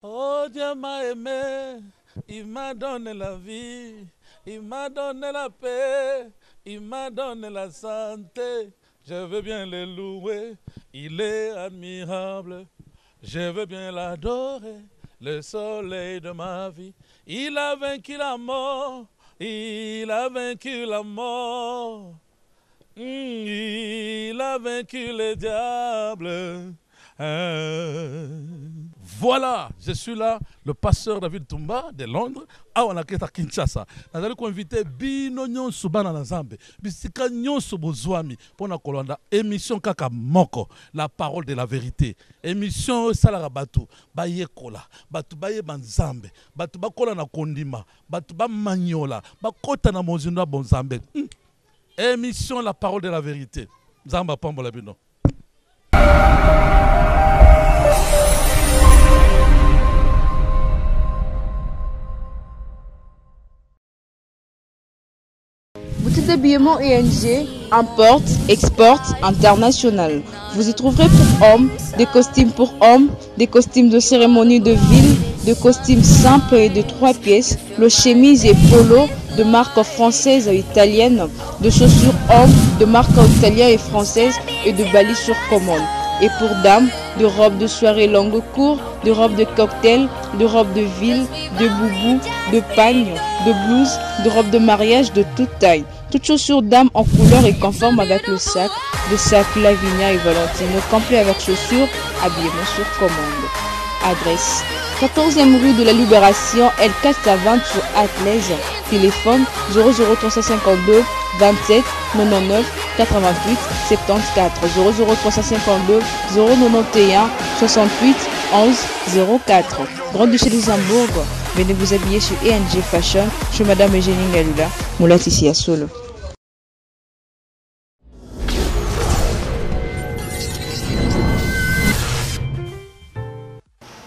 Oh, Dieu m'a aimé, il m'a donné la vie, il m'a donné la paix, il m'a donné la santé. Je veux bien le louer, il est admirable. Je veux bien l'adorer, le soleil de ma vie. Il a vaincu la mort, il a vaincu la mort. Il a vaincu le diable. Voilà, je suis là, le pasteur David Tumba de Londres. Ah, on a quitté Kinshasa. Nous allons inviter Bino Nyonso Bana Nazambe. Bisika Nyonso Bozwami. Pour la colonne, émission Kaka Moko, la parole de la vérité. Émission Salara Batu, Baye Kola, Batu Baye Banzambe, Batu Bakola na Kondima, Batu Bamanyola, Bakota na Mozunda Bonzambe. Émission La parole de la vérité. Zamba Pambola Bino. Boutique d'habillement ENG, importe, exporte, international. Vous y trouverez pour hommes, des costumes pour hommes, des costumes de cérémonie de ville, des costumes simples et de 3 pièces, le chemise et polo de marque française et italienne, de chaussures hommes de marque italienne et française et de balis sur commande. Et pour dames, de robes de soirée longue court, de robes de cocktail, de robes de ville, de boubou, de pagne, de blouse, de robes de mariage de toute taille. Toutes chaussures dames en couleur et conforme avec le sac, de sac Lavinia et Valentino, complet avec chaussures, habillement sur commande. Adresse 14e rue de la Libération, L4 à 20 sur Atlaise. Téléphone 00352 27 99 88 74 00352 091 68 11 04. Grand-Duché de Luxembourg, venez vous habiller chez ENG Fashion, chez Madame Eugénie Ngalula, Moula ici à Solo.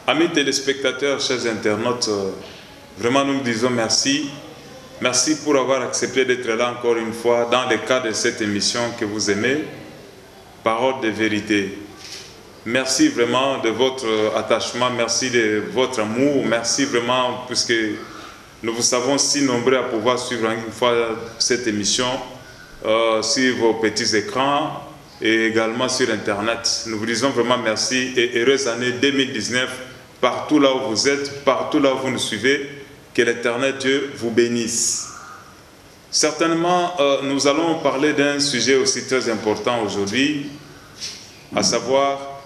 Amis téléspectateurs, chers internautes, vraiment nous disons merci. Merci pour avoir accepté d'être là encore une fois dans le cadre de cette émission que vous aimez, Parole de vérité. Merci vraiment de votre attachement, merci de votre amour, merci vraiment puisque nous vous savons si nombreux à pouvoir suivre une fois cette émission sur vos petits écrans et également sur Internet. Nous vous disons vraiment merci et heureuse année 2019 partout là où vous êtes, partout là où vous nous suivez. Que l'Éternel Dieu vous bénisse. Certainement, nous allons parler d'un sujet aussi très important aujourd'hui, à savoir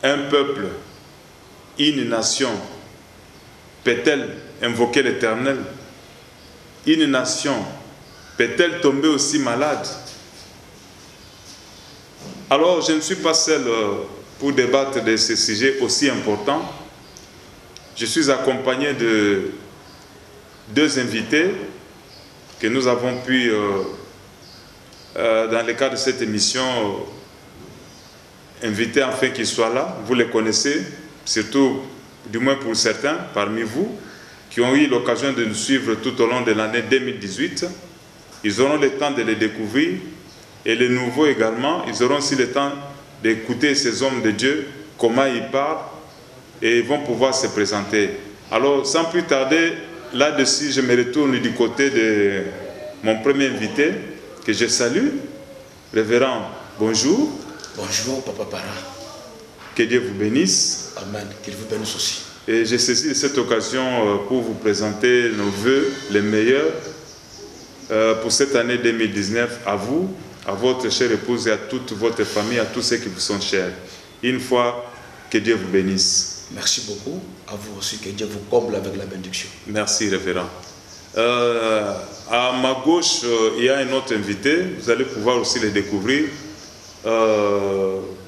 un peuple, une nation, peut-elle invoquer l'Éternel? Une nation, peut-elle tomber aussi malade? Alors, je ne suis pas seul pour débattre de ce sujet aussi important. Je suis accompagné de 2 invités que nous avons pu, dans le cadre de cette émission, inviter afin qu'ils soient là. Vous les connaissez, surtout, du moins pour certains, parmi vous, qui ont eu l'occasion de nous suivre tout au long de l'année 2018. Ils auront le temps de les découvrir. Et les nouveaux également, ils auront aussi le temps d'écouter ces hommes de Dieu, comment ils parlent, et ils vont pouvoir se présenter. Alors, sans plus tarder, là-dessus, je me retourne du côté de mon premier invité, que je salue. Révérend, bonjour. Bonjour, Papa Para. Que Dieu vous bénisse. Amen. Qu'il vous bénisse aussi. Et j'ai saisi cette occasion pour vous présenter nos vœux les meilleurs pour cette année 2019 à vous, à votre chère épouse et à toute votre famille, à tous ceux qui vous sont chers. Une fois, que Dieu vous bénisse. Merci beaucoup. À vous aussi, que Dieu vous comble avec la bénédiction. Merci, révérend. À ma gauche, il y a un autre invité. Vous allez pouvoir aussi le découvrir.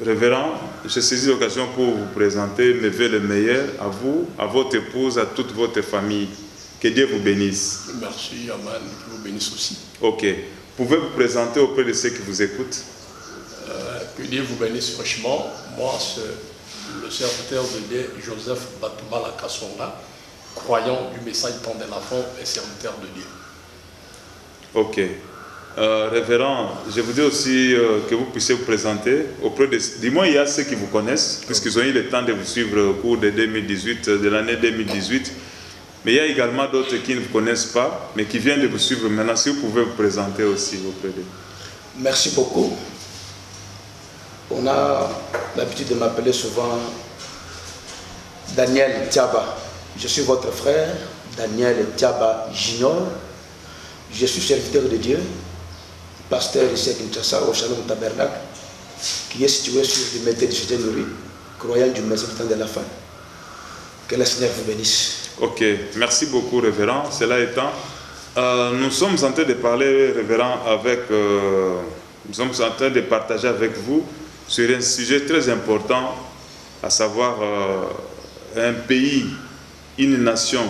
Révérend, j'ai saisi l'occasion pour vous présenter mes vœux les meilleurs à vous, à votre épouse, à toute votre famille. Que Dieu vous bénisse. Merci, Amen. Que vous bénisse aussi. Ok. Pouvez-vous vous présenter auprès de ceux qui vous écoutent? Que Dieu vous bénisse franchement. Moi, c'est le serviteur de Dieu, Joseph Batumala Kassonga, croyant du message tant de l'enfant et serviteur de Dieu. Ok. Révérend, je voudrais aussi que vous puissiez vous présenter auprès de... Du moins, il y a ceux qui vous connaissent, puisqu'ils ont eu le temps de vous suivre au cours de 2018, de l'année 2018. Mais il y a également d'autres qui ne vous connaissent pas, mais qui viennent de vous suivre maintenant. Si vous pouvez vous présenter aussi auprès d'eux. Merci beaucoup. On a l'habitude de m'appeler souvent Daniel Tiaba. Je suis votre frère, Daniel Tiaba Junior. Je suis serviteur de Dieu, pasteur ici à Kinshasa, au Shalom Tabernacle, qui est situé sur le métier de Jésus-Nourri, croyant du Messie du temps de la fin. Que le Seigneur vous bénisse. Ok, merci beaucoup, révérend. Cela étant, nous sommes en train de parler, révérend, nous sommes en train de partager avec vous sur un sujet très important, à savoir un pays, une nation,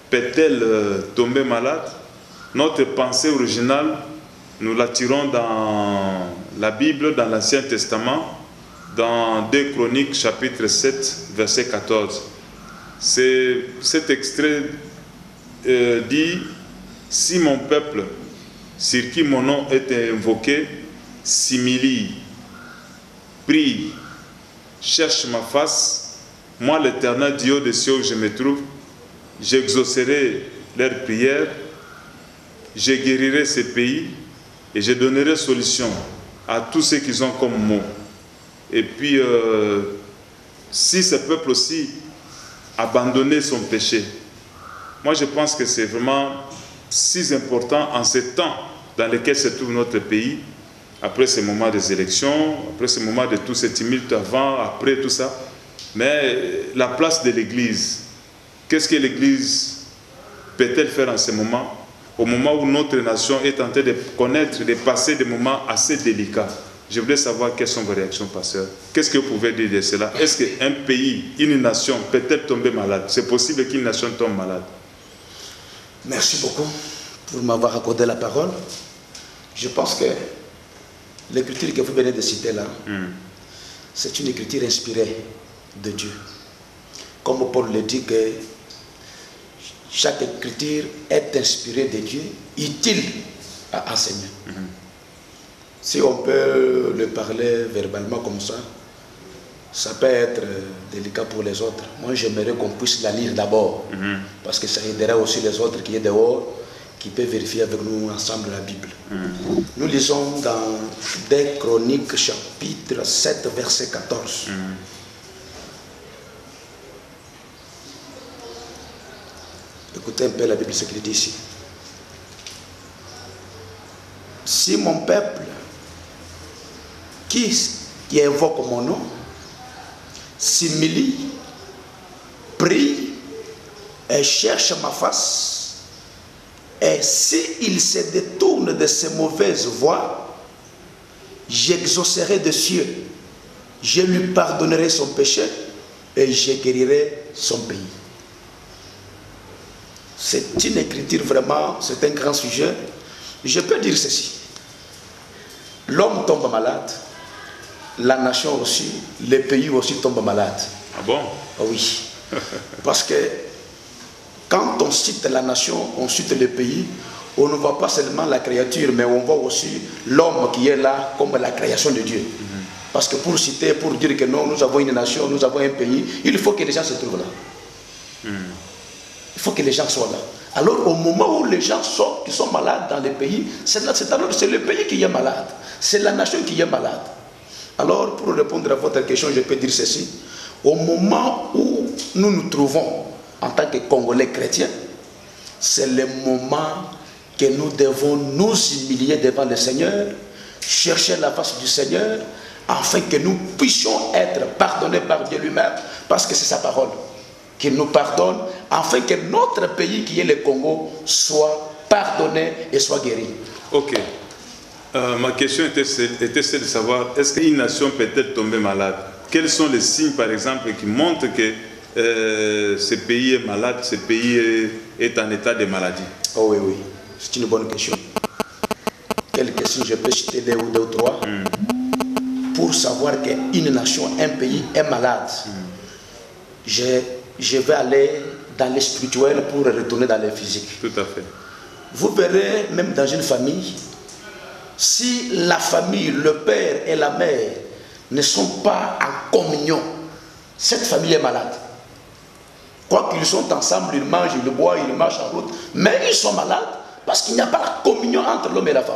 peut-elle tomber malade? Notre pensée originale, nous la tirons dans la Bible, dans l'Ancien Testament, dans 2 Chroniques, chapitre 7, verset 14. Cet extrait dit « Si mon peuple, sur qui mon nom est invoqué, s'humilie, prie, cherche ma face, moi l'Éternel Dieu des cieux où je me trouve, j'exaucerai leurs prières, je guérirai ces pays et je donnerai solution à tous ceux qui ont comme mot. » Et puis, si ce peuple aussi abandonner son péché. Moi, je pense que c'est vraiment si important en ces temps dans lesquels se trouve notre pays, après ces moments des élections, après ces moments de tous ces tumultes avant, après tout ça. Mais la place de l'Église, qu'est-ce que l'Église peut-elle faire en ce moment, au moment où notre nation est en train de connaître, de passer des moments assez délicats? Je voulais savoir quelles sont vos réactions, pasteur. Qu'est-ce que vous pouvez dire de cela? Est-ce qu'un pays, une nation peut-elle tomber malade? C'est possible qu'une nation tombe malade. Merci beaucoup pour m'avoir accordé la parole. Je pense que l'écriture que vous venez de citer là, c'est une écriture inspirée de Dieu. Comme Paul le dit que chaque écriture est inspirée de Dieu, utile à enseigner. Si on peut le parler verbalement comme ça peut être délicat pour les autres. Moi, j'aimerais qu'on puisse la lire d'abord, parce que ça aidera aussi les autres qui sont dehors, qui peuvent vérifier avec nous ensemble la Bible. Nous lisons dans 2 Chroniques, chapitre 7, verset 14. Écoutez un peu la Bible, ce qu'il dit ici. Si mon peuple, qui invoque mon nom, s'humilie, prie et cherche ma face, et s'il se détourne de ses mauvaises voies, j'exaucerai des cieux, je lui pardonnerai son péché et je guérirai son pays. C'est une écriture vraiment, c'est un grand sujet. Je peux dire ceci. L'homme tombe malade, la nation aussi, les pays aussi tombent malades. Ah bon? Oui. Parce que quand on cite la nation, on cite le pays, on ne voit pas seulement la créature, mais on voit aussi l'homme qui est là comme la création de Dieu. Parce que pour citer, pour dire que non, nous avons une nation, nous avons un pays, il faut que les gens se trouvent là. Il faut que les gens soient là. Alors au moment où les gens sortent, qui sont malades dans les pays, c'est le pays qui est malade. C'est la nation qui est malade. Alors pour répondre à votre question, je peux dire ceci. Au moment où nous nous trouvons en tant que Congolais chrétiens, c'est le moment que nous devons nous humilier devant le Seigneur, chercher la face du Seigneur, afin que nous puissions être pardonnés par Dieu lui-même, parce que c'est sa parole. Qu'il nous pardonne, afin que notre pays qui est le Congo soit pardonné et soit guéri. Ok. Ma question était celle de savoir, est-ce qu'une nation peut-elle tomber malade? Quels sont les signes, par exemple, qui montrent que ce pays est malade, ce pays est en état de maladie? Oh oui, oui. C'est une bonne question. Quelques signes, je peux citer deux ou trois. Pour savoir qu'une nation, un pays est malade. Je vais aller dans le spirituel pour retourner dans le physique. Tout à fait. Vous verrez, même dans une famille, si la famille, le père et la mère ne sont pas en communion, cette famille est malade. Quoi qu'ils sont ensemble, ils mangent, ils boivent, ils marchent en route, mais ils sont malades parce qu'il n'y a pas la communion entre l'homme et la femme.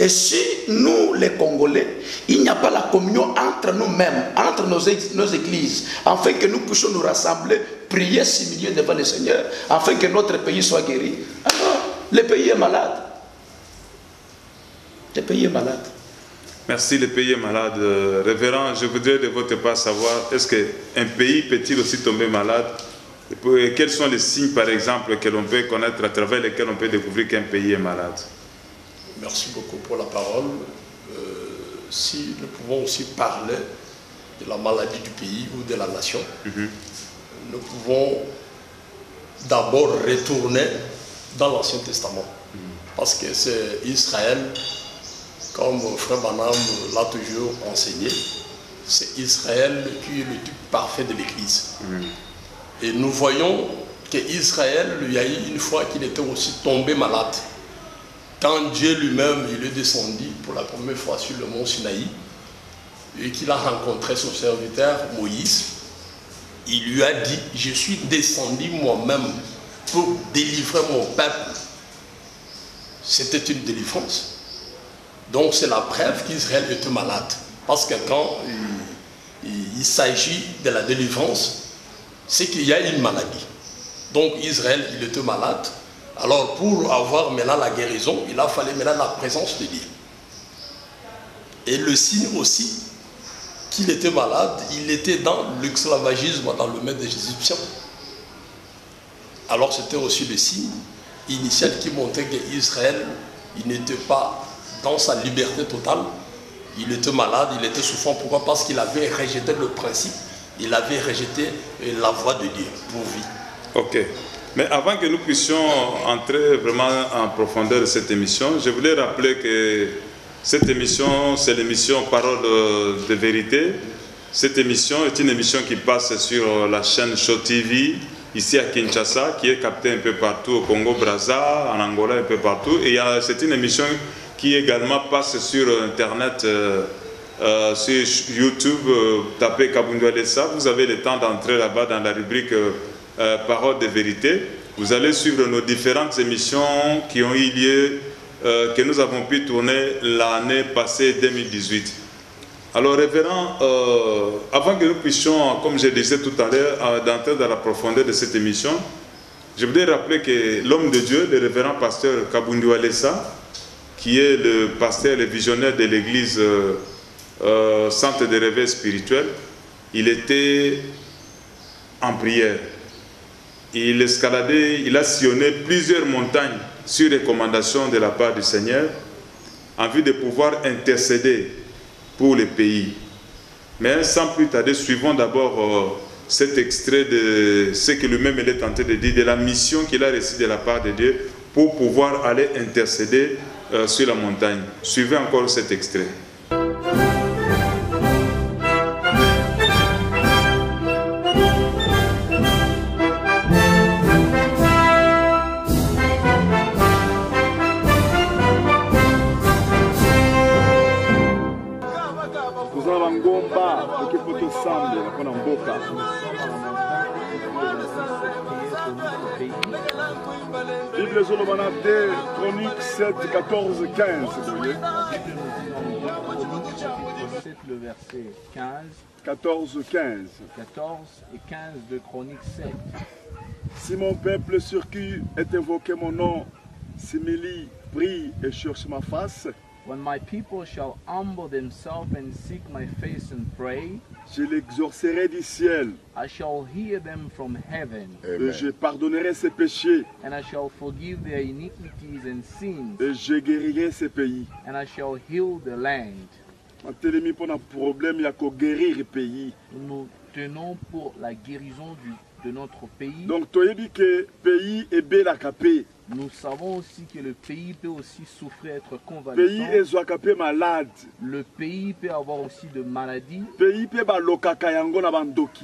Et si nous, les Congolais, il n'y a pas la communion entre nous-mêmes, entre nos églises, afin que nous puissions nous rassembler, prier, s'humilier devant le Seigneur, afin que notre pays soit guéri, alors le pays est malade. Le pays est malade. Merci, le pays est malade. Révérend, je voudrais de votre part savoir, est-ce qu'un pays peut-il aussi tomber malade? Et quels sont les signes, par exemple, que l'on peut connaître à travers lesquels on peut découvrir qu'un pays est malade? Merci beaucoup pour la parole. Si nous pouvons aussi parler de la maladie du pays ou de la nation, nous pouvons d'abord retourner dans l'Ancien Testament. Parce que c'est Israël, comme Frère Branham l'a toujours enseigné, c'est Israël qui est le type parfait de l'Église. Et nous voyons qu'Israël, il y a eu une fois qu'il était aussi tombé malade. Quand Dieu lui-même il est descendu pour la première fois sur le mont Sinaï et qu'il a rencontré son serviteur Moïse, il lui a dit, je suis descendu moi-même pour délivrer mon peuple. C'était une délivrance. Donc c'est la preuve qu'Israël était malade. Parce que quand il s'agit de la délivrance, c'est qu'il y a une maladie. Donc Israël, il était malade. Alors pour avoir maintenant la guérison, il a fallu maintenant la présence de Dieu. Et le signe aussi qu'il était malade, il était dans l'esclavagisme dans le maître des Égyptiens. Alors c'était aussi le signe initial qui montrait qu'Israël, il n'était pas dans sa liberté totale. Il était malade, il était souffrant. Pourquoi? Parce qu'il avait rejeté le principe, il avait rejeté la voie de Dieu pour vie. Ok. Mais avant que nous puissions entrer vraiment en profondeur de cette émission, je voulais rappeler que cette émission, c'est l'émission Parole de vérité. Cette émission est une émission qui passe sur la chaîne Show TV, ici à Kinshasa, qui est captée un peu partout au Congo-Brazza, en Angola, un peu partout. Et c'est une émission qui également passe sur Internet, sur YouTube. Tapez Kabundu Alessa, vous avez le temps d'entrer là-bas dans la rubrique Parole de vérité. Vous allez suivre nos différentes émissions qui ont eu lieu, que nous avons pu tourner l'année passée 2018. Alors révérend, avant que nous puissions, comme je disais tout à l'heure, d'entrer dans la profondeur de cette émission, je voudrais rappeler que l'homme de Dieu, le révérend pasteur Kabundu Alessa, qui est le pasteur, le visionnaire de l'église Centre de réveil spirituel, il était en prière. Il escaladait, il a sillonné plusieurs montagnes sur recommandation de la part du Seigneur en vue de pouvoir intercéder pour le pays. Mais sans plus tarder, suivons d'abord cet extrait de ce que lui-même est tenté de dire, de la mission qu'il a reçue de la part de Dieu pour pouvoir aller intercéder sur la montagne. Suivez encore cet extrait. Bible Zolomana 2, Chronique 7, 14, 15. Chapitre 7, le verset 15. 14, 15. 14 et 15 de Chronique 7. Si mon peuple sur qui est invoqué mon nom s'humilie, prie et cherche ma face, When my people shall humble themselves and seek my face and pray, je l'exorcerai du ciel. I shall hear them from heaven. Et je pardonnerai ses péchés. And I shall forgive their iniquities and sins. Et je guérirai ces pays. And I shall heal the land. Nous tenons pour la guérison de notre pays. Donc, tu as dit que le pays est bien capé. Nous savons aussi que le pays peut aussi souffrir, être Le convalescent. pays est malade. Le pays peut avoir aussi de maladies. Le pays peut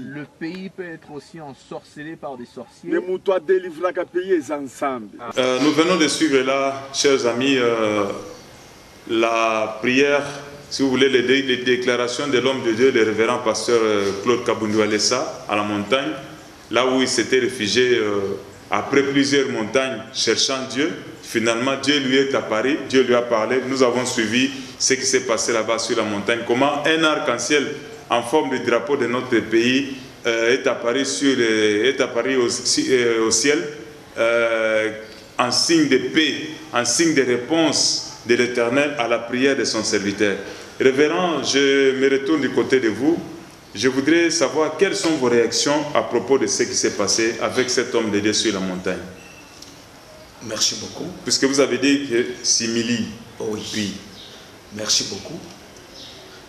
Le pays peut être aussi ensorcelé par des sorciers. Mais nous délivré le pays ensemble. Nous venons de suivre là, chers amis, la prière, si vous voulez, les déclarations de l'homme de Dieu, le révérend pasteur Claude Kabundu Alessa, à la montagne, là où il s'était réfugié après plusieurs montagnes cherchant Dieu. Finalement, Dieu lui est apparu, Dieu lui a parlé. Nous avons suivi ce qui s'est passé là-bas sur la montagne. Comment un arc-en-ciel en forme de drapeau de notre pays est apparu au ciel en signe de paix, en signe de réponse de l'Éternel à la prière de son serviteur. Révérend, je me retourne du côté de vous. Je voudrais savoir quelles sont vos réactions à propos de ce qui s'est passé avec cet homme de Dieu sur la montagne. Merci beaucoup. Puisque vous avez dit que simili. Oui. Merci beaucoup.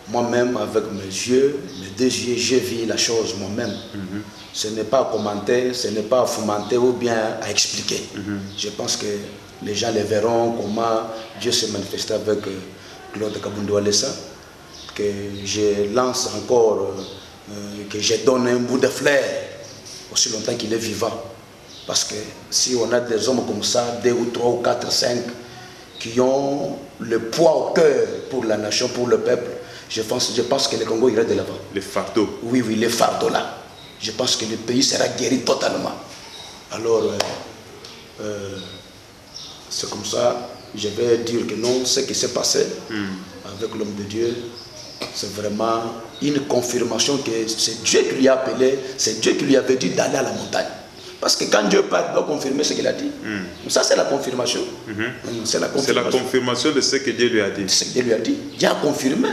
Moi-même, avec mes yeux, mes deux yeux, j'ai vu la chose moi-même. Ce n'est pas à commenter, ce n'est pas à fomenter ou bien à expliquer. Je pense que les gens les verront comment Dieu s'est manifesté avec Claude Kabundu Alessa. Que je lance encore, que je donne un bout de flair aussi longtemps qu'il est vivant. Parce que si on a des hommes comme ça, 2 ou 3 ou 4, 5, qui ont le poids au cœur pour la nation, pour le peuple, je pense que le Congo irait de l'avant. Les fardeaux. Oui, les fardeaux là. Je pense que le pays sera guéri totalement. Alors, c'est comme ça, je vais dire que non, ce qui s'est passé avec l'homme de Dieu, c'est vraiment une confirmation que c'est Dieu qui lui a appelé, c'est Dieu qui lui avait dit d'aller à la montagne. Parce que quand Dieu parle, il doit confirmer ce qu'il a dit. Ça, c'est la confirmation. C'est la confirmation de ce que Dieu lui a dit. Ce que Dieu lui a dit. Dieu a confirmé.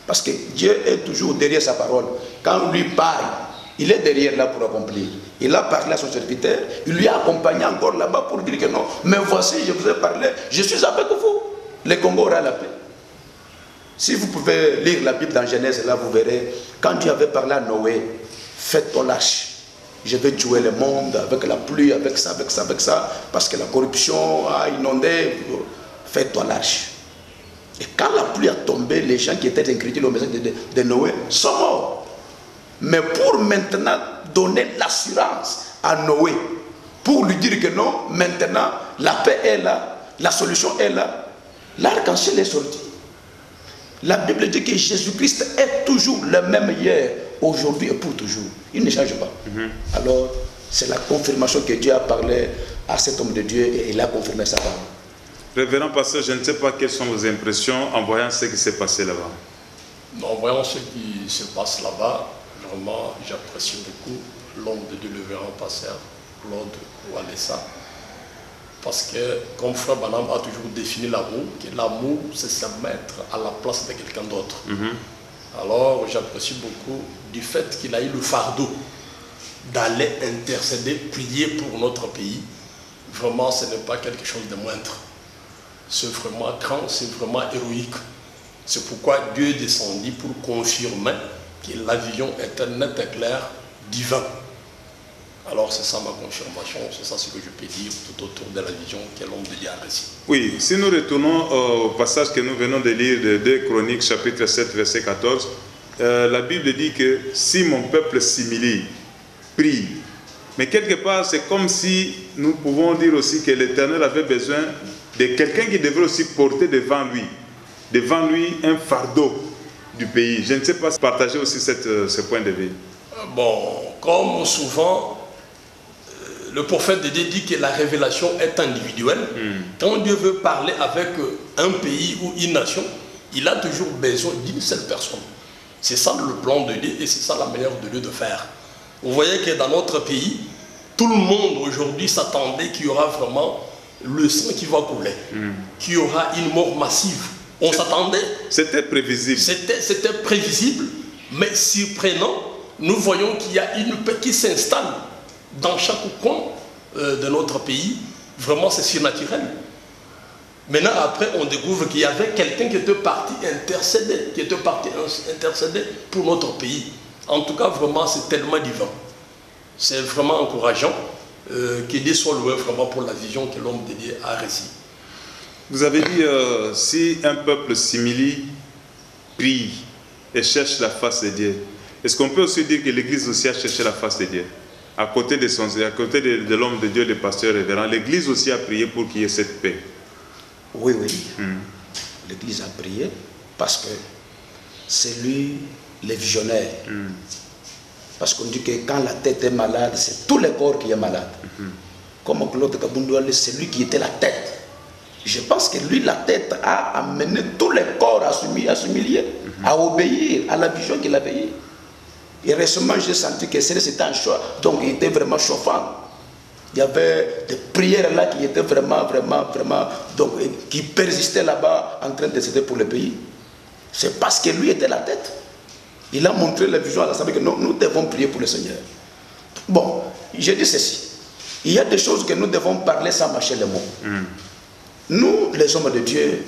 Parce que Dieu est toujours derrière sa parole. Quand on lui parle, il est derrière là pour accomplir. Il a parlé à son serviteur, il lui a accompagné encore là-bas pour dire que non. Mais voici, je vous ai parlé, je suis avec vous. Le Congo aura la paix. Si vous pouvez lire la Bible dans Genèse, là vous verrez, quand Dieu avait parlé à Noé, faites ton l'arche. Je vais tuer le monde avec la pluie, avec ça, parce que la corruption a inondé. Fais-toi l'arche. Et quand la pluie a tombé, les gens qui étaient incrédules au message de Noé sont morts. Mais pour maintenant donner l'assurance à Noé, pour lui dire que non, maintenant la paix est là, la solution est là, l'arc-en-ciel est sorti. La Bible dit que Jésus-Christ est toujours le même hier, aujourd'hui et pour toujours. Il ne change pas. Alors, c'est la confirmation que Dieu a parlé à cet homme de Dieu et il a confirmé sa parole. Révérend pasteur, je ne sais pas quelles sont vos impressions en voyant ce qui s'est passé là-bas. En voyant ce qui se passe là-bas, vraiment, j'apprécie beaucoup l'homme de Dieu, le révérend pasteur Claude Alessa. Parce que, comme Frère Branham a toujours défini l'amour, que l'amour, c'est se mettre à la place de quelqu'un d'autre. Alors, j'apprécie beaucoup du fait qu'il a eu le fardeau d'aller intercéder, prier pour notre pays. Vraiment, ce n'est pas quelque chose de moindre. C'est vraiment grand, c'est vraiment héroïque. C'est pourquoi Dieu est descendu pour confirmer que la vision est un net éclair divin. Alors c'est ça ma confirmation, c'est ça ce que je peux dire tout autour de la vision que l'homme de Dieu a reçue. Oui, si nous retournons au passage que nous venons de lire de 2 Chroniques chapitre 7 verset 14, la Bible dit que si mon peuple s'humilie, prie. Mais quelque part c'est comme si nous pouvons dire aussi que l'Éternel avait besoin de quelqu'un qui devrait aussi porter devant lui un fardeau du pays. Je ne sais pas partager aussi ce point de vue. Bon, comme souvent, le prophète de Dieu dit que la révélation est individuelle. Quand Dieu veut parler avec un pays ou une nation, il a toujours besoin d'une seule personne. C'est ça le plan de Dieu et c'est ça la manière de Dieu de faire. Vous voyez que dans notre pays, tout le monde aujourd'hui s'attendait qu'il y aura vraiment le sang qui va couler, qu'il y aura une mort massive. On s'attendait. C'était prévisible. C'était prévisible, mais surprenant. Nous voyons qu'il y a une paix qui s'installe dans chaque coin de notre pays. Vraiment, c'est surnaturel. Maintenant, après, on découvre qu'il y avait quelqu'un qui était parti intercéder, pour notre pays. En tout cas, vraiment, c'est tellement divin. C'est vraiment encourageant que Dieu soit loué vraiment pour la vision que l'homme de Dieu a reçue. Vous avez dit, si un peuple s'humilie, prie et cherche la face de Dieu, est-ce qu'on peut aussi dire que l'Église aussi a cherché la face de Dieu? À côté de l'homme de Dieu, le pasteur révérend, l'Église aussi a prié pour qu'il y ait cette paix. Oui. l'Église a prié parce que c'est lui le visionnaire. Parce qu'on dit que quand la tête est malade, c'est tout le corps qui est malade. Comme Claude Kabundu, c'est lui qui était la tête. Je pense que lui, la tête, a amené tout le corps à s'humilier, à obéir à la vision qu'il avait eue. Et récemment, j'ai senti que c'était un choix, donc il était vraiment chauffant. Il y avait des prières là qui étaient vraiment, donc qui persistaient là-bas en train de s'aider pour le pays. C'est parce que lui était la tête. Il a montré la vision à l'Assemblée que nous devons prier pour le Seigneur. Bon, j'ai dit ceci. Il y a des choses que nous devons parler sans mâcher les mots. Nous, les hommes de Dieu,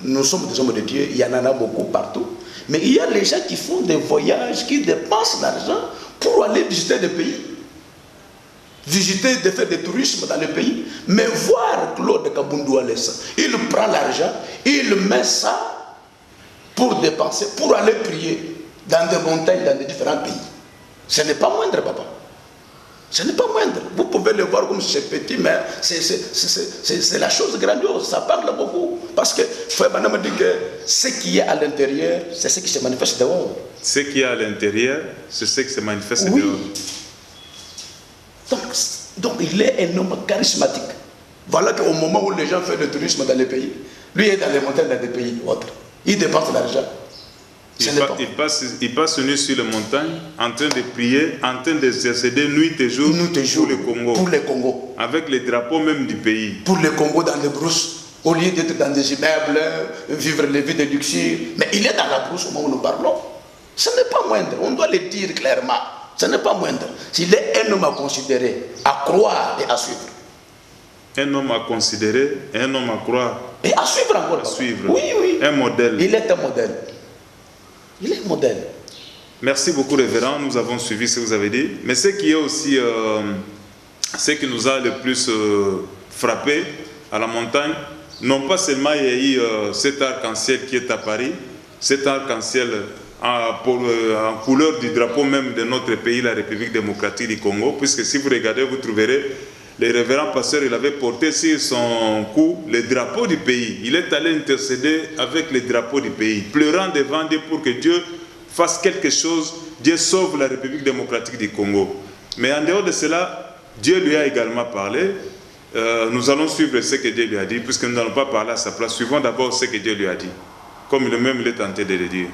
nous sommes des hommes de Dieu, il y en a beaucoup partout. Mais il y a les gens qui font des voyages, qui dépensent l'argent pour aller visiter des pays. Visiter, de faire des tourismes dans le pays. Mais voir Claude Kabundu Alessa, il prend l'argent, il met ça pour dépenser, pour aller prier dans des montagnes, dans des différents pays. Ce n'est pas moindre, papa. Ce n'est pas moindre. Vous pouvez le voir comme c'est petit, mais c'est la chose grandiose. Ça parle beaucoup. Parce que Frère Branham dit que ce qui est à l'intérieur, c'est ce qui se manifeste dehors. Ce qui est à l'intérieur, c'est ce qui se manifeste oui. dehors. Donc il est un homme charismatique. Voilà qu'au moment où les gens font le tourisme dans les pays, lui est dans les montagnes, dans des pays autres. Il dépense l'argent. Il passe nu sur les montagnes, en train de prier, en train d'intercéder nuit et jour pour le Congo. Pour le Congo. Avec les drapeaux même du pays. Pour le Congo dans les brousses. Au lieu d'être dans des immeubles, vivre les vies de luxure. Mais il est dans la brousse au moment où nous parlons. Ce n'est pas moindre. On doit le dire clairement. Ce n'est pas moindre. S'il est un homme à considérer, à croire et à suivre. Un homme à considérer, un homme à croire. Et à suivre encore. À suivre. Oui, oui. Un modèle. Il est un modèle. Il est un modèle. Merci beaucoup, révérend. Nous avons suivi ce que vous avez dit. Mais ce qui est aussi, ce qui nous a le plus frappé à la montagne, non pas seulement il y a eu cet arc-en-ciel qui est à Paris, cet arc-en-ciel en couleur du drapeau même de notre pays, la République démocratique du Congo, puisque si vous regardez, vous trouverez le révérend pasteur, il avait porté sur son cou le drapeau du pays. Il est allé intercéder avec le drapeau du pays, pleurant devant Dieu pour que Dieu fasse quelque chose, Dieu sauve la République démocratique du Congo. Mais en dehors de cela, Dieu lui a également parlé. Nous allons suivre ce que Dieu lui a dit, puisque nous n'allons pas parler à sa place. Suivons d'abord ce que Dieu lui a dit, comme lui-même il est tenté de le dire.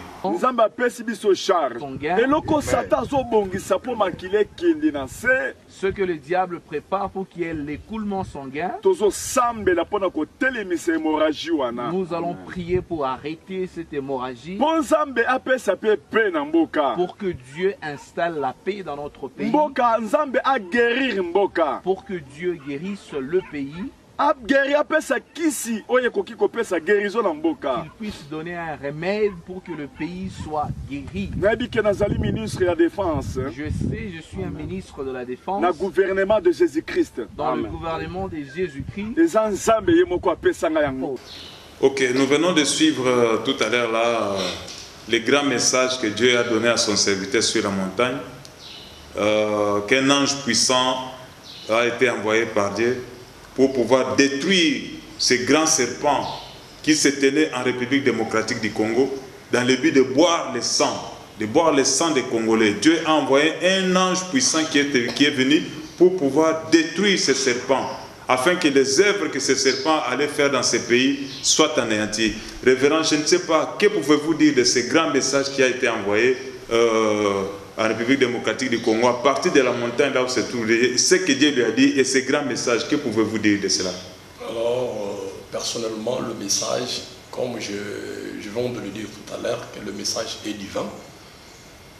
Ce que le diable prépare pour qu'il y ait l'écoulement sanguin, nous allons prier pour arrêter cette hémorragie, pour que Dieu installe la paix dans notre pays, pour que Dieu guérisse le pays, qu'il puisse donner un remède pour que le pays soit guéri. Je sais, je suis un ministre de la Défense dans le gouvernement de Jésus-Christ. Dans le gouvernement de Jésus-Christ. Ok, nous venons de suivre tout à l'heure là les grands messages que Dieu a donné à son serviteur sur la montagne, qu'un ange puissant a été envoyé par Dieu pour pouvoir détruire ces grands serpents qui se tenaient en République démocratique du Congo dans le but de boire le sang des Congolais. Dieu a envoyé un ange puissant qui est venu pour pouvoir détruire ces serpents, afin que les œuvres que ces serpents allaient faire dans ces pays soient anéanties. Révérend, je ne sais pas, que pouvez-vous dire de ce grand message qui a été envoyé en République démocratique du Congo, à partir de la montagne là où se trouve, ce que Dieu lui a dit et ces grands messages, que pouvez-vous dire de cela? Alors, personnellement, le message, comme je viens de le dire tout à l'heure, que le message est divin.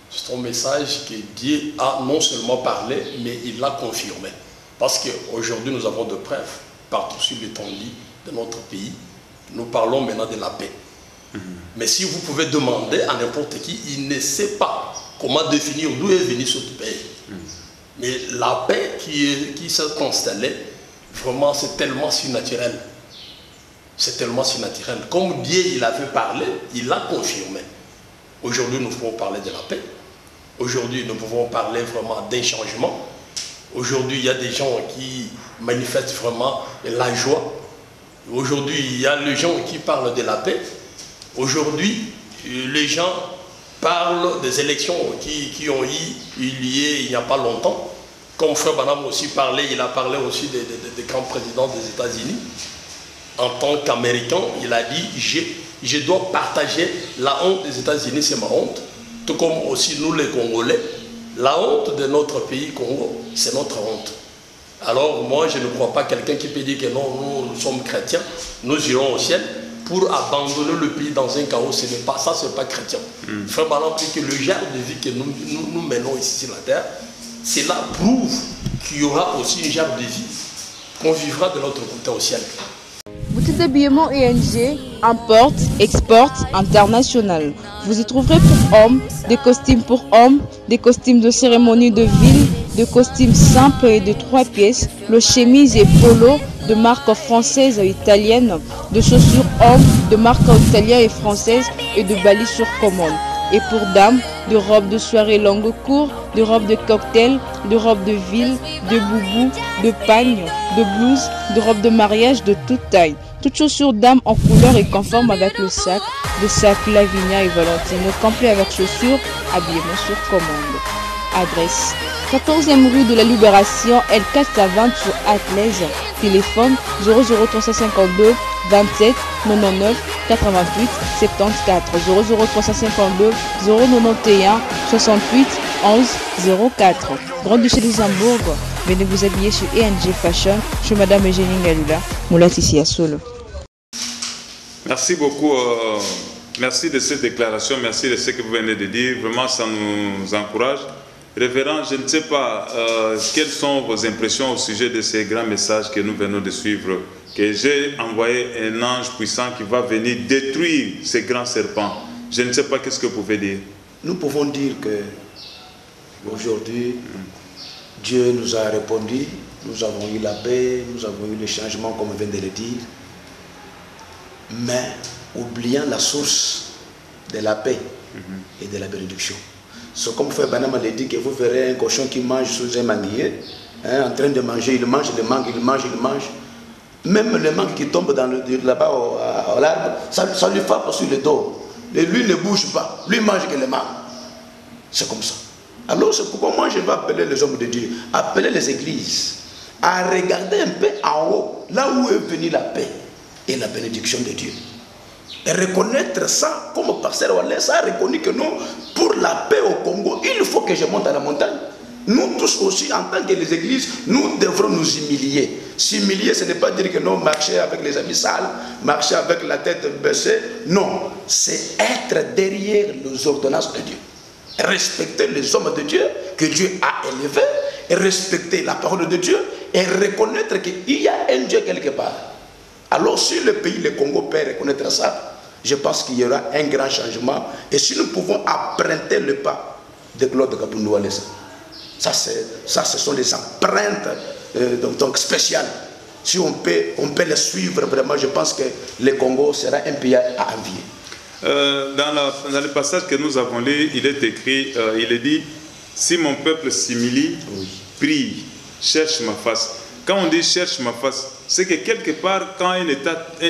C'est un message que Dieu a non seulement parlé, mais il l'a confirmé. Parce qu'aujourd'hui, nous avons de preuves partout sur l'étendue de notre pays. Nous parlons maintenant de la paix. Mais si vous pouvez demander à n'importe qui, il ne sait pas comment définir d'où est venue cette paix. Mais la paix qui s'est constellée, vraiment, c'est tellement surnaturel. C'est tellement surnaturel. Comme Dieu, il avait parlé, il l'a confirmé. Aujourd'hui, nous pouvons parler de la paix. Aujourd'hui, nous pouvons parler vraiment d'un changement. Aujourd'hui, il y a des gens qui manifestent vraiment la joie. Aujourd'hui, il y a les gens qui parlent de la paix. Aujourd'hui, les gens parlent des élections qui ont eu lieu il n'y a pas longtemps. Comme Frère Branham aussi parlait, il a parlé aussi des grands présidents des États-Unis. En tant qu'Américain, il a dit, je dois partager la honte des États-Unis, c'est ma honte. Tout comme aussi nous les Congolais, la honte de notre pays Congo, c'est notre honte. Alors moi, je ne crois pas quelqu'un qui peut dire que non, nous sommes chrétiens, nous irons au ciel pour abandonner le pays dans un chaos. Ce n'est pas ça, ce n'est pas chrétien. Frère Branham dit que le genre de vie que nous menons ici sur la terre, cela prouve qu'il y aura aussi un genre de vie qu'on vivra de l'autre côté au ciel. Boutique d'habillement ENG, importe, exporte, international. Vous y trouverez pour hommes, des costumes pour hommes, des costumes de cérémonie de ville, de costumes simples et de 3 pièces, le chemise et polo de marque française et italienne, de chaussures hommes de marque italienne et française et de balises sur commande. Et pour dames, de robes de soirée longue court, de robes de cocktail, de robes de ville, de boubou, de pagne, de blouse, de robes de mariage de toute taille. Toutes chaussures dames en couleur et conforme avec le sac, de sac Lavinia et Valentino, complet avec chaussures, habillement sur commande. Adresse 14e rue de la Libération, L4 à 20 sur Atlaise. Téléphone 00352 27 99 88 74 00352 091 68 11 04. Grand-Duché de Luxembourg, venez vous habiller chez ENG Fashion, chez Madame Eugénie Ngalula, Moulati ici à Solo. Merci beaucoup. Merci de cette déclaration, merci de ce que vous venez de dire. Vraiment, ça nous encourage. Révérend, je ne sais pas quelles sont vos impressions au sujet de ces grands messages que nous venons de suivre, que j'ai envoyé un ange puissant qui va venir détruire ces grands serpents. Je ne sais pas qu'est-ce que vous pouvez dire. Nous pouvons dire que aujourd'hui, Dieu nous a répondu, nous avons eu la paix, nous avons eu le changement comme on vient de le dire, mais oubliant la source de la paix et de la bénédiction. C'est comme Frère Branham l'a dit, que vous verrez un cochon qui mange sous un manguier, en train de manger, il mange le mangue, il mange. Même le mangue qui tombe là-bas à l'arbre, ça lui frappe sur le dos. Et lui ne bouge pas, lui mange que le mangue. C'est comme ça. Alors c'est pourquoi moi je vais appeler les hommes de Dieu, appeler les églises, à regarder un peu en haut, là où est venue la paix et la bénédiction de Dieu. Et reconnaître ça, comme Pasteur Wallace a reconnu que non, pour la paix au Congo, il faut que je monte à la montagne. Nous tous aussi, en tant que les églises, nous devrons nous humilier. S'humilier, ce n'est pas dire que non, marcher avec les habits sales, marcher avec la tête baissée. Non, c'est être derrière les ordonnances de Dieu. Respecter les hommes de Dieu que Dieu a élevés, et respecter la parole de Dieu, et reconnaître qu'il y a un Dieu quelque part. Alors si le pays, le Congo, peut reconnaître ça, je pense qu'il y aura un grand changement. Et si nous pouvons emprunter le pas de Claude Kapoundou Walesa, ça ce sont des empreintes donc spéciales. Si on peut les suivre vraiment, je pense que le Congo sera un pays à envier. Dans le passage que nous avons lu, il est écrit, il est dit, si mon peuple s'humilie, prie, cherche ma face. Quand on dit cherche ma face, c'est que quelque part, quand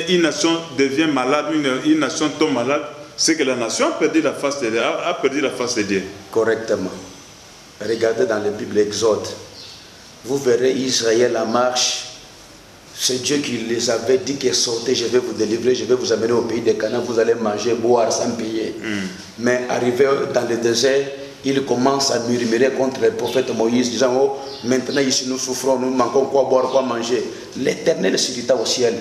une nation devient malade, une nation tombe malade, c'est que la nation a perdu la face de Dieu. Correctement. Regardez dans la Bible Exode, vous verrez Israël en marche. C'est Dieu qui les avait dit que sortez, je vais vous délivrer, je vais vous amener au pays de Canaan, vous allez manger, boire sans payer. Mais arrivé dans le désert, il commence à murmurer contre le prophète Moïse, disant, oh, maintenant ici nous souffrons, nous manquons quoi boire, quoi manger. L'Éternel s'irrita au ciel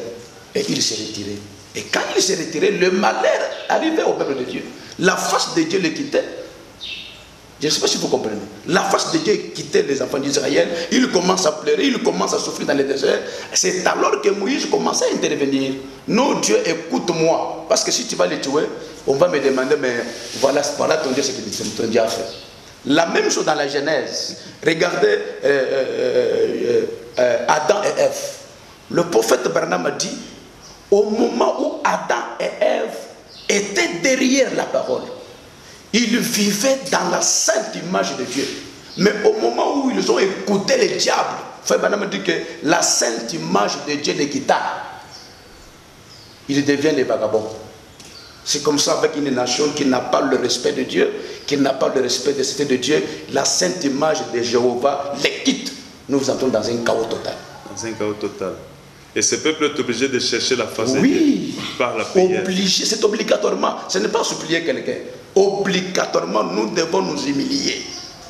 et il s'est retiré. Et quand il s'est retiré, le malheur arrivait au peuple de Dieu. La face de Dieu le quittait. Je ne sais pas si vous comprenez. La face de Dieu quittait les enfants d'Israël. Il commence à pleurer, il commence à souffrir dans le désert. C'est alors que Moïse commence à intervenir. Non, Dieu, écoute-moi. Parce que si tu vas les tuer, on va me demander, mais voilà ton Dieu, ce que ton Dieu a fait. La même chose dans la Genèse. Regardez Adam et Ève. Le prophète Branham a dit, au moment où Adam et Ève étaient derrière la parole, ils vivaient dans la sainte image de Dieu. Mais au moment où ils ont écouté le diable, Frère Branham dit que la sainte image de Dieu les quitta. ils deviennent les vagabonds. C'est comme ça avec une nation qui n'a pas le respect de Dieu, qui n'a pas le respect des cités de Dieu, la sainte image de Jéhovah les quitte. Nous entrons dans un chaos total. Dans un chaos total. Et ce peuple est obligé de chercher la face de Dieu par la prière. Obligé, c'est obligatoirement. Ce n'est pas supplier quelqu'un. Obligatoirement, nous devons nous humilier.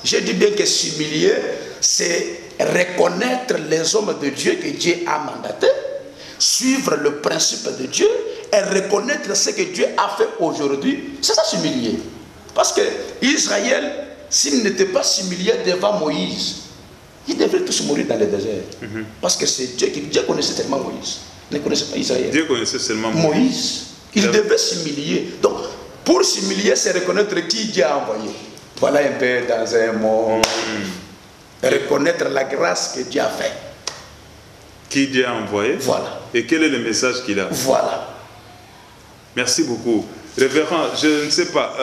Je dis bien que s'humilier, c'est reconnaître les hommes de Dieu que Dieu a mandatés, suivre le principe de Dieu et reconnaître ce que Dieu a fait aujourd'hui. C'est ça s'humilier. Parce que Israël, s'il n'était pas s'humilié devant Moïse, ils devraient tous mourir dans le désert. Parce que c'est Dieu qui connaissait tellement Moïse. Il ne connaissait pas Israël. Dieu connaissait seulement Moïse. Il devait s'humilier. Donc, pour s'humilier, c'est reconnaître qui Dieu a envoyé. Voilà un peu dans un mot. Reconnaître la grâce que Dieu a fait. Qui Dieu a envoyé. Voilà. Et quel est le message qu'il a. Voilà. Merci beaucoup. Révérend, je ne sais pas.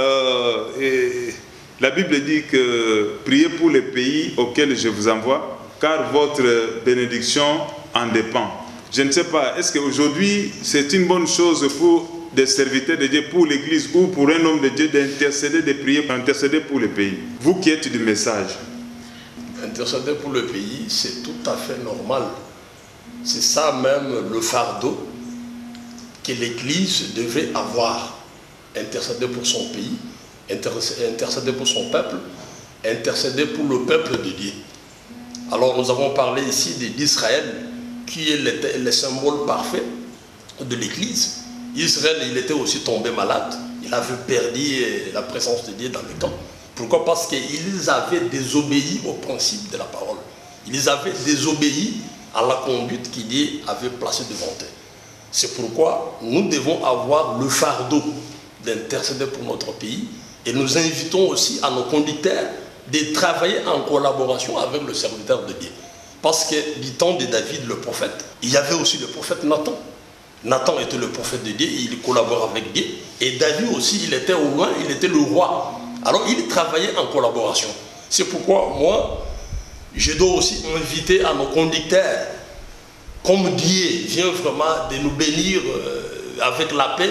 La Bible dit que priez pour les pays auxquels je vous envoie, car votre bénédiction en dépend. Je ne sais pas, est-ce qu'aujourd'hui c'est une bonne chose pour des serviteurs de Dieu, pour l'Église ou pour un homme de Dieu d'intercéder, de prier, d'intercéder pour le pays? Vous qui êtes du message. Intercéder pour le pays, c'est tout à fait normal. C'est ça même le fardeau que l'Église devait avoir. Intercéder pour son pays, intercéder pour son peuple, intercéder pour le peuple de Dieu. Alors nous avons parlé ici d'Israël, qui est le symbole parfait de l'Église. Israël, il était aussi tombé malade, il avait perdu la présence de Dieu dans le camp. Pourquoi? Parce qu'ils avaient désobéi au principe de la parole. Ils avaient désobéi à la conduite que Dieu avait placée devant eux. C'est pourquoi nous devons avoir le fardeau d'intercéder pour notre pays, et nous invitons aussi à nos conducteurs de travailler en collaboration avec le serviteur de Dieu. Parce que du temps de David le prophète, il y avait aussi le prophète Nathan. Nathan était le prophète de Dieu, il collabore avec Dieu. Et David aussi, il était au loin, il était le roi. Alors il travaillait en collaboration. C'est pourquoi moi, je dois aussi inviter à nos conducteurs, comme Dieu vient vraiment de nous bénir avec la paix,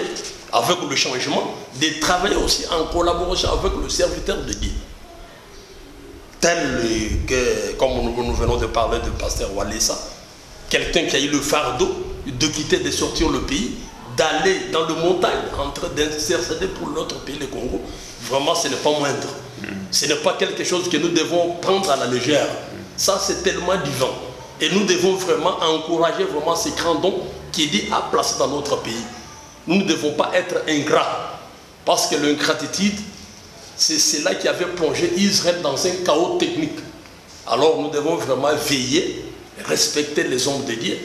avec le changement, de travailler aussi en collaboration avec le serviteur de Dieu. Tel que, comme nous venons de parler de pasteur Walesa, quelqu'un qui a eu le fardeau de quitter, de sortir le pays, d'aller dans le montagne, en train d'intercéder pour notre pays, le Congo, vraiment ce n'est pas moindre. Ce n'est pas quelque chose que nous devons prendre à la légère. Ça c'est tellement divin. Et nous devons vraiment encourager vraiment ces grands dons qui Dieu a placés dans notre pays. Nous ne devons pas être ingrats, parce que l'ingratitude, c'est cela qui avait plongé Israël dans un chaos technique. Alors nous devons vraiment veiller, respecter les hommes de Dieu,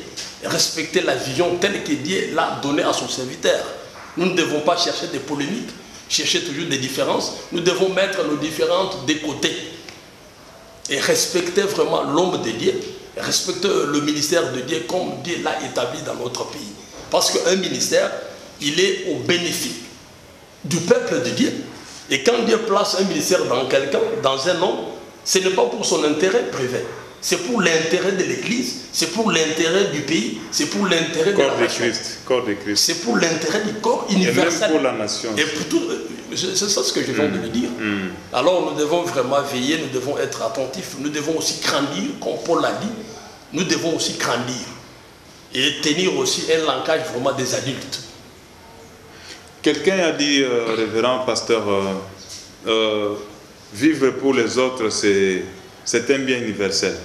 respecter la vision telle que Dieu l'a donnée à son serviteur. Nous ne devons pas chercher des polémiques, chercher toujours des différences. Nous devons mettre nos différentes de côté et respecter vraiment l'homme de Dieu, respecter le ministère de Dieu comme Dieu l'a établi dans notre pays. Parce qu'un ministère, il est au bénéfice du peuple de Dieu. Et quand Dieu place un ministère dans quelqu'un, dans un homme, ce n'est pas pour son intérêt privé. C'est pour l'intérêt de l'Église, c'est pour l'intérêt du pays, c'est pour l'intérêt de la nation. Corps de Christ. C'est pour l'intérêt du corps universel. Et même pour la nation. Et pour tout, c'est ça ce que je viens de le dire. Alors nous devons vraiment veiller, nous devons être attentifs, nous devons aussi grandir, comme Paul l'a dit, nous devons aussi grandir. Et tenir aussi un langage vraiment des adultes. Quelqu'un a dit, révérend pasteur, vivre pour les autres, c'est un bien universel.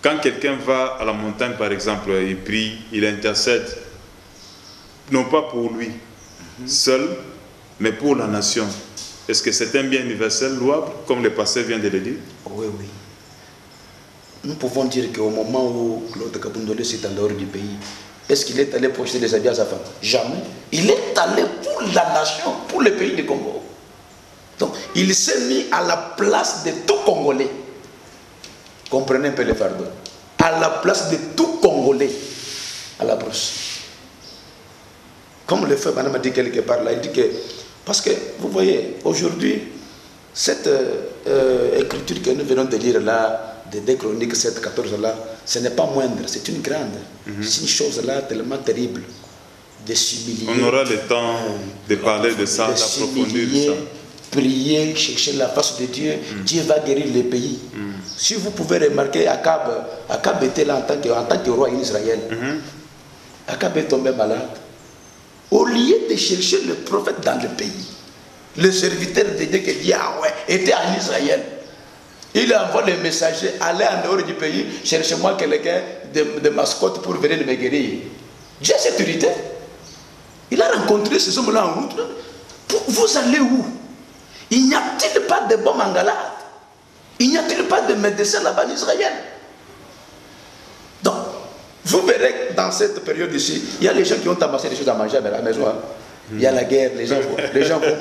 Quand quelqu'un va à la montagne, par exemple, il prie, il intercède, non pas pour lui seul, mais pour la nation. Est-ce que c'est un bien universel, louable, comme le pasteur vient de le dire? Oui, oui. Nous pouvons dire qu'au moment où Claude Kabundole s'est en dehors du pays, est-ce qu'il est allé projeter des habits à sa femme? Jamais. Il est allé pour la nation, pour le pays du Congo. Donc, il s'est mis à la place de tout Congolais. Comprenez un peu le fardeau. À la place de tout Congolais, à la brousse. Comme le frère Madame a dit quelque part là, il dit que, parce que, vous voyez, aujourd'hui, cette écriture que nous venons de lire là, des 2 Chroniques 7, 14 là, ce n'est pas moindre, c'est une grande. C'est une chose là tellement terrible. de s'humilier. On aura le temps de parler de ça, d'approfondir ça. Prier, chercher la face de Dieu, Dieu va guérir les pays. Si vous pouvez remarquer, Akab était là en tant que roi en Israël. Akab est tombé malade. Au lieu de chercher le prophète dans le pays, le serviteur de Dieu qui dit Yahweh était en Israël. Il envoie les messagers, allez en dehors du pays, cherchez-moi quelqu'un de mascotte pour venir me guérir. Dieu est sécurité. Il a rencontré ces hommes-là en route. Vous allez où? Il n'y a-t-il pas de baume en Galade? Il n'y a-t-il pas de médecin là-bas en Israël? Donc, vous verrez dans cette période ici, il y a les gens qui ont amassé des choses à manger à la maison. Hein. Il y a la guerre, les gens vont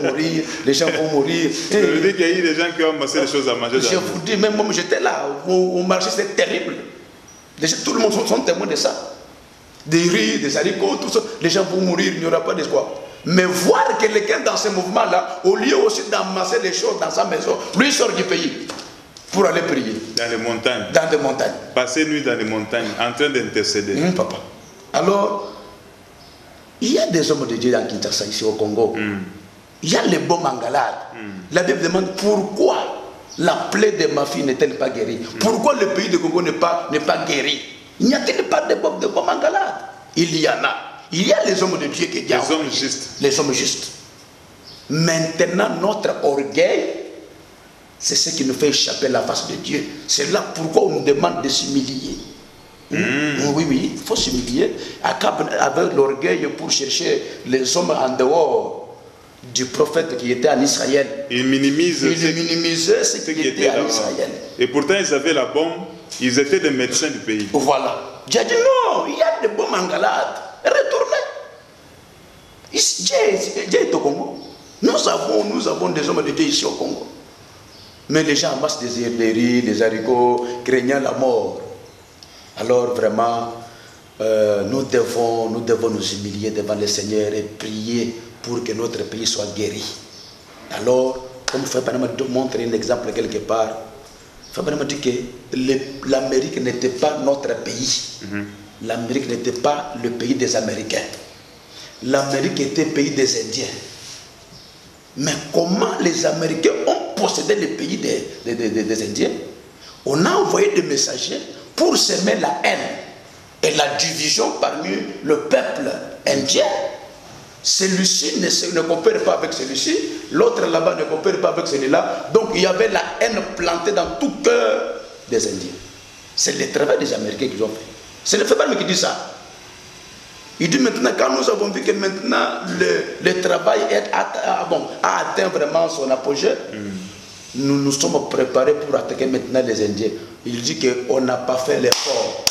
mourir, les gens vont mourir. Vous dites qu'il y a eu des gens qui ont amassé des choses à manger. Je vous dis, même moi j'étais là, au marché, c'était terrible. Tout le monde sont témoins de ça. Des riz, des haricots, tout ça. Les gens vont mourir, il n'y aura pas d'espoir. Mais voir quelqu'un dans ce mouvement-là, au lieu aussi d'amasser les choses dans sa maison, lui sort du pays pour aller prier. Dans les montagnes. Dans des montagnes. Passer nuit dans les montagnes, en train d'intercéder. Papa. Alors, il y a des hommes de Dieu dans Kinshasa, ici au Congo. Il y a les bons mangalades. La Bible demande pourquoi la plaie de ma fille n'est-elle pas guérie? Pourquoi le pays de Congo n'est pas guéri? Il n'y a-t-il pas de bons mangalades? Il y en a. Il y a les hommes de Dieu qui disent. Les hommes justes. Les hommes justes. Maintenant, notre orgueil, c'est ce qui nous fait échapper la face de Dieu. C'est là pourquoi on nous demande de s'humilier. Oui, il faut s'humilier. Akab avait l'orgueil pour chercher les hommes en dehors du prophète qui était en Israël. Il minimisait ce qui était en Israël. Et pourtant, ils avaient la bombe. Ils étaient des médecins du pays. Voilà. Dieu a dit non, il y a des bombes en Galade. Retournez. Dieu est au Congo. Nous avons des hommes de Dieu ici au Congo. Mais les gens amassent des riz, des haricots, craignant la mort. Alors vraiment, nous devons nous humilier devant le Seigneur et prier pour que notre pays soit guéri. Alors, comme Frère Branham montre un exemple quelque part, Frère Branham dit que l'Amérique n'était pas notre pays. L'Amérique n'était pas le pays des Américains. L'Amérique était le pays des Indiens. Mais comment les Américains ont possédé le pays des Indiens? On a envoyé des messagers pour semer la haine et la division parmi le peuple indien. Celui-ci ne coopère pas avec celui-ci, l'autre là-bas ne coopère pas avec celui-là. Donc il y avait la haine plantée dans tout cœur des Indiens. C'est le travail des Américains qu'ils ont fait. C'est le Frère qui dit ça. Il dit maintenant, quand nous avons vu que maintenant le travail a atteint vraiment son apogée, nous nous sommes préparés pour attaquer maintenant les Indiens. Il dit qu'on n'a pas fait l'effort.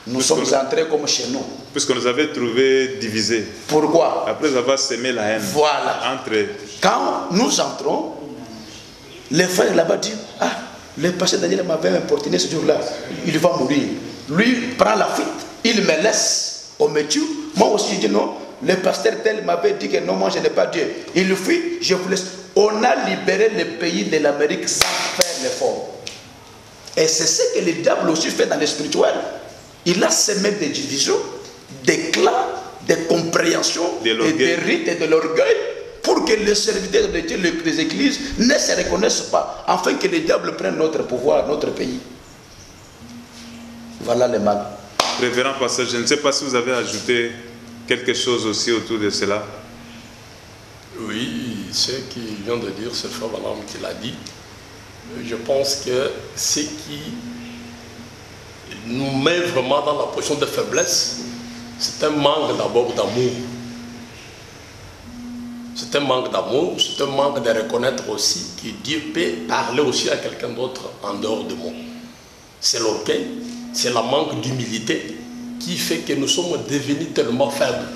Nous sommes entrés comme chez nous. Puisqu'on nous avait trouvés divisés. Pourquoi? Après avoir semé la haine. Voilà. Entre eux. Quand nous entrons, les frères là-bas disent, ah, le pasteur Daniel m'avait importuné ce jour-là. Il va mourir. Lui prend la fuite. Il me laisse. On me tue. Moi aussi, je dis non. Le pasteur tel m'avait dit que non, moi je n'ai pas Dieu. Il fuit, je vous laisse. On a libéré le pays de l'Amérique sans faire l'effort. Et c'est ce que le diable aussi fait dans le spirituel. Il a semé des divisions, des clans, des compréhensions, et des rites et de l'orgueil pour que les serviteurs de Dieu, les églises, ne se reconnaissent pas, afin que le diable prenne notre pouvoir, notre pays. Voilà le mal. Révérend pasteur, je ne sais pas si vous avez ajouté quelque chose aussi autour de cela. Oui, ce qu'il vient de dire, c'est le frère Branham qui l'a dit. Je pense que ce qui nous met vraiment dans la position de faiblesse, c'est un manque d'abord d'amour. C'est un manque d'amour, c'est un manque de reconnaître aussi que Dieu peut parler aussi à quelqu'un d'autre en dehors de moi. C'est l'orgueil, c'est le manque d'humilité qui fait que nous sommes devenus tellement faibles.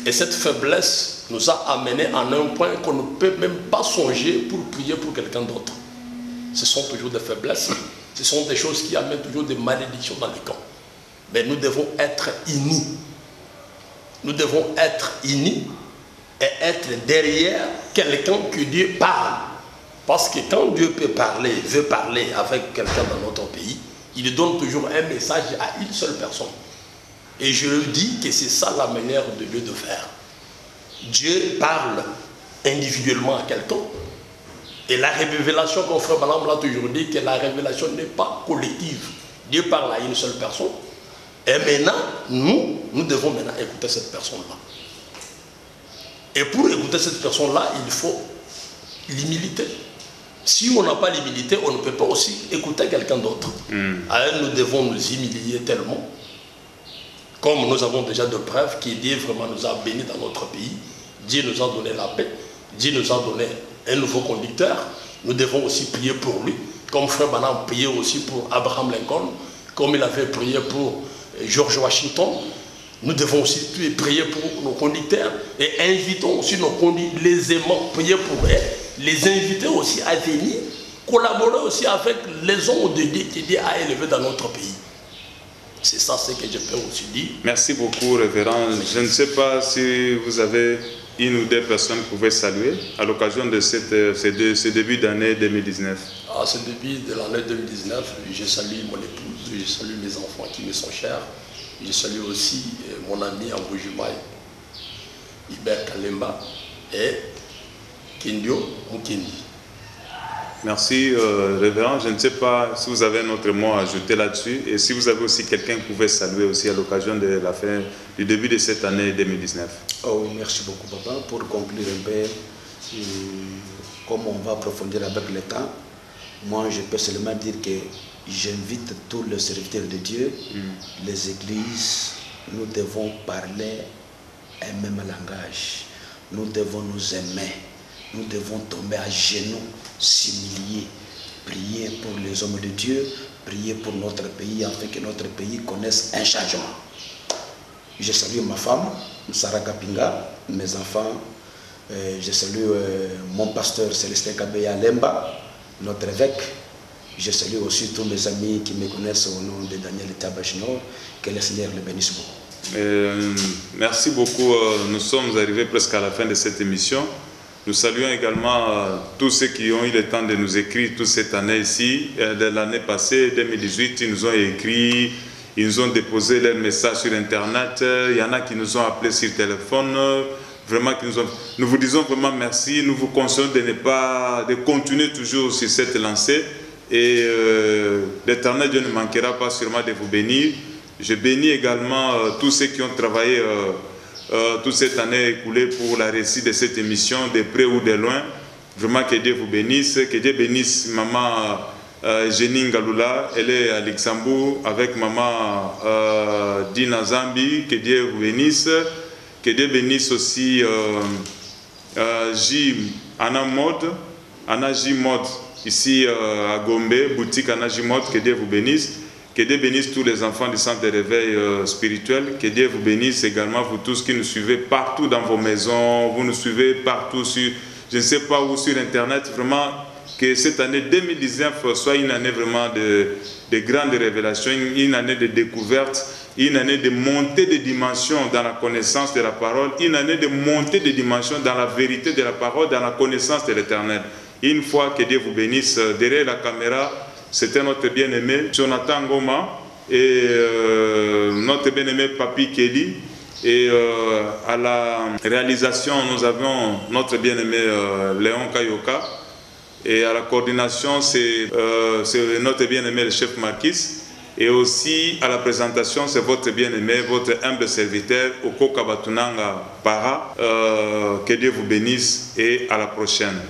Et cette faiblesse nous a amenés à un point qu'on ne peut même pas songer pour prier pour quelqu'un d'autre. Ce sont toujours des faiblesses, ce sont des choses qui amènent toujours des malédictions dans les camps. Mais nous devons être unis. Nous devons être unis et être derrière quelqu'un que Dieu parle. Parce que quand Dieu veut parler avec quelqu'un dans notre pays, il donne toujours un message à une seule personne. Et je dis que c'est ça la manière de Dieu de faire. Dieu parle individuellement à quelqu'un. Et la révélation qu'on fait, Madame l'a toujours dit, que la révélation n'est pas collective. Dieu parle à une seule personne. Et maintenant, nous devons maintenant écouter cette personne-là. Et pour écouter cette personne-là, il faut l'humilité. Si on n'a pas l'humilité, on ne peut pas aussi écouter quelqu'un d'autre. Alors nous devons nous humilier tellement, comme nous avons déjà de preuves que Dieu vraiment nous a bénis dans notre pays. Dieu nous a donné la paix. Dieu nous a donné un nouveau conducteur. Nous devons aussi prier pour lui. Comme Frère Branham priait aussi pour Abraham Lincoln, comme il avait prié pour George Washington. Nous devons aussi prier pour nos conducteurs et invitons aussi nos conducteurs, les aimants, prier pour eux, les inviter aussi à venir, collaborer aussi avec les hommes de Dieu qui Dieu a élevés dans notre pays. C'est ça ce que je peux aussi dire. Merci beaucoup, révérend. Je ne sais pas si vous avez une ou deux personnes que vous pouvez saluer à l'occasion de ce début d'année 2019. À ce début de l'année 2019, je salue mon épouse, je salue mes enfants qui me sont chers. Je salue aussi mon ami Amboujumaï, Iber Kalemba et Kindio Mukendi. Merci, révérend. Je ne sais pas si vous avez un autre mot à ajouter là-dessus et si vous avez aussi quelqu'un que vous pouvez saluer aussi à l'occasion de la fin du début de cette année 2019. Oh, merci beaucoup, papa. Pour conclure un peu, comme on va approfondir avec le temps, moi je peux seulement dire que j'invite tous les serviteurs de Dieu, les églises, nous devons parler un même langage. Nous devons nous aimer. Nous devons tomber à genoux, s'humilier, prier pour les hommes de Dieu, prier pour notre pays, afin que notre pays connaisse un changement. Je salue ma femme, Sarah Kapinga, mes enfants, je salue mon pasteur Célestin Kabeya Lemba, notre évêque. Je salue aussi tous mes amis qui me connaissent au nom de Daniel Tabachinor. Que le Seigneur le bénisse beaucoup. Merci beaucoup. Nous sommes arrivés presque à la fin de cette émission. Nous saluons également tous ceux qui ont eu le temps de nous écrire toute cette année ici. De l'année passée, 2018, ils nous ont écrit, ils nous ont déposé leurs messages sur Internet. Il y en a qui nous ont appelés sur téléphone. Vraiment, nous vous disons vraiment merci. Nous vous conseillons de continuer toujours sur cette lancée. Et l'Éternel Dieu ne manquera pas sûrement de vous bénir. Je bénis également tous ceux qui ont travaillé toute cette année écoulée pour la réussite de cette émission, de près ou de loin. Vraiment que Dieu vous bénisse, que Dieu bénisse maman Jenny Ngalula, elle est à Luxembourg avec maman Dina Zambi, que Dieu vous bénisse, que Dieu bénisse aussi Anna J Mode, ici à Gombe, boutique Anna J Mode, que Dieu vous bénisse. Que Dieu bénisse tous les enfants du centre de réveil spirituel. Que Dieu vous bénisse également, vous tous qui nous suivez partout dans vos maisons. Vous nous suivez partout sur, je ne sais pas où, sur Internet. Vraiment, que cette année 2019 soit une année vraiment de grandes révélations, une année de découverte, une année de montée de dimensions dans la connaissance de la parole, une année de montée de dimensions dans la vérité de la parole, dans la connaissance de l'Éternel. Une fois que Dieu vous bénisse, derrière la caméra, c'était notre bien-aimé Jonathan Ngoma et notre bien-aimé Papi Kelly. Et à la réalisation, nous avions notre bien-aimé Léon Kayoka. Et à la coordination, c'est notre bien-aimé le chef Marquis. Et aussi à la présentation, c'est votre bien-aimé, votre humble serviteur, Oko Kabatunanga Para. Que Dieu vous bénisse et à la prochaine.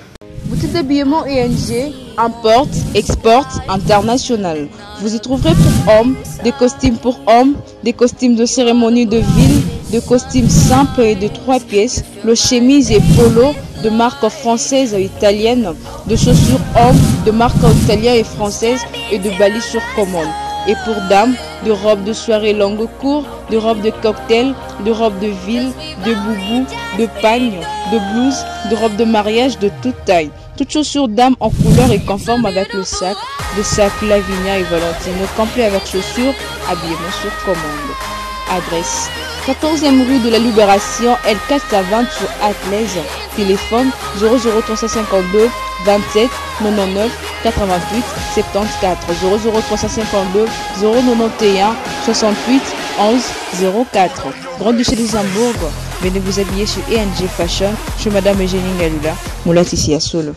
Boutique d'habillement ENG, importe, exporte, international. Vous y trouverez pour hommes, des costumes pour hommes, des costumes de cérémonie de ville, des costumes simples et de 3 pièces, le chemise et polo de marque française et italienne, de chaussures hommes de marque italienne et française et de balis sur commande. Et pour dames, de robes de soirée longue court, de robes de cocktail, de robes de ville, de boubou, de pagne, de blouse, de robes de mariage de toute taille. Toutes chaussures dames en couleur et conforme avec le sac, de sac Lavinia et Valentino, complet avec chaussures, habillement sur commande. Adresse 14e rue de la Libération, L4 à 20 sur Atlaise. Téléphone 00352 27 99 88 74 00352 091 68 11 04. Grand-Duché de Luxembourg, venez vous habiller chez ENG Fashion, chez Madame Eugénie Galula, Moulati Solo.